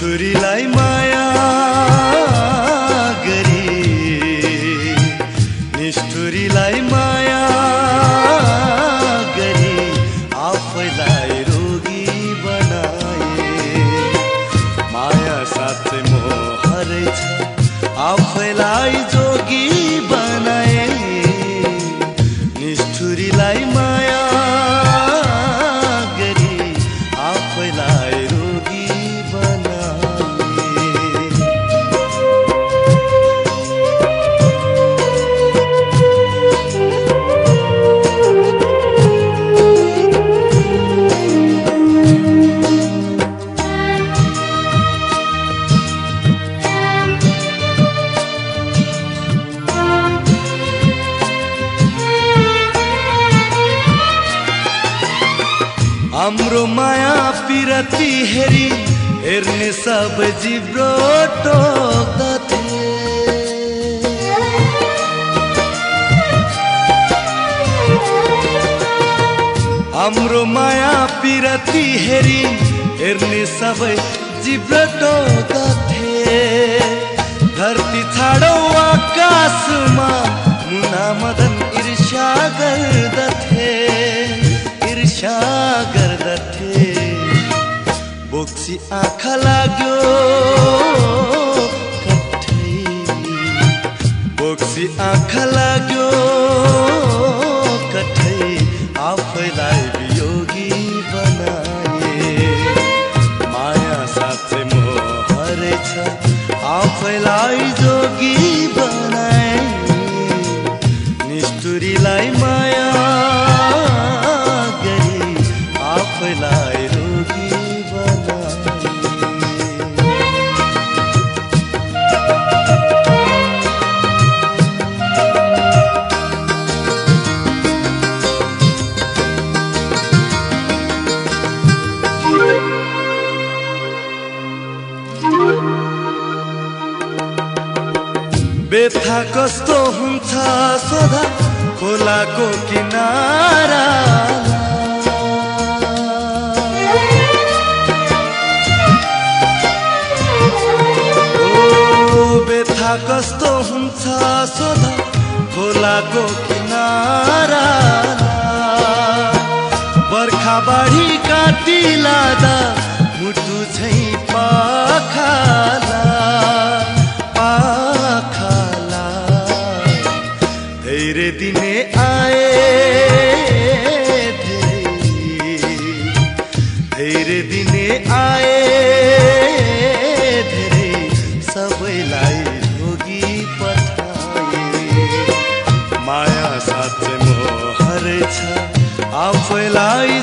निष्ठुरीलाई माया गरी निष्ठुरीलाई माया गरी आफैलाई रोगी बनाए माया साथै मोह रहेछ आफैलाई जोगी बनाए निष्ठुरीलाई माया गरी आफैलाई रोगी हाम्रो माया पिरती हेरी हेर्ने सब जिब्रो टोक्दथे हाम्रो माया पिरती हेरी हेर्ने सबै जिब्रो टोक्दथे धरती छाडो आकाशमा मुना मदन ईर्ष्या गर्दथे ईर्ष्या गर्दथे बोक्सी आँखा लाग्यो कठै बोक्सी आँखा लाग्यो कठै आफैलाई वियोगी बनाए माया साथै मोह रहेछ आफैलाई जोगी बनाए निष्ठुरीलाई माया आफैलाई रोगी बेथा कस्तो हुन्छ सोधा खोलाको किनारा बेथा कस्तो हुन्छ सोधा खोलाको किनारा बर्खा बाढी काटी लादा मुटु झै पाखाला पाखाला धेरै दिने आए धेरै दिने आए सबैलाई जोगी पठाए माया साथै मोह रहेछ आफैलाई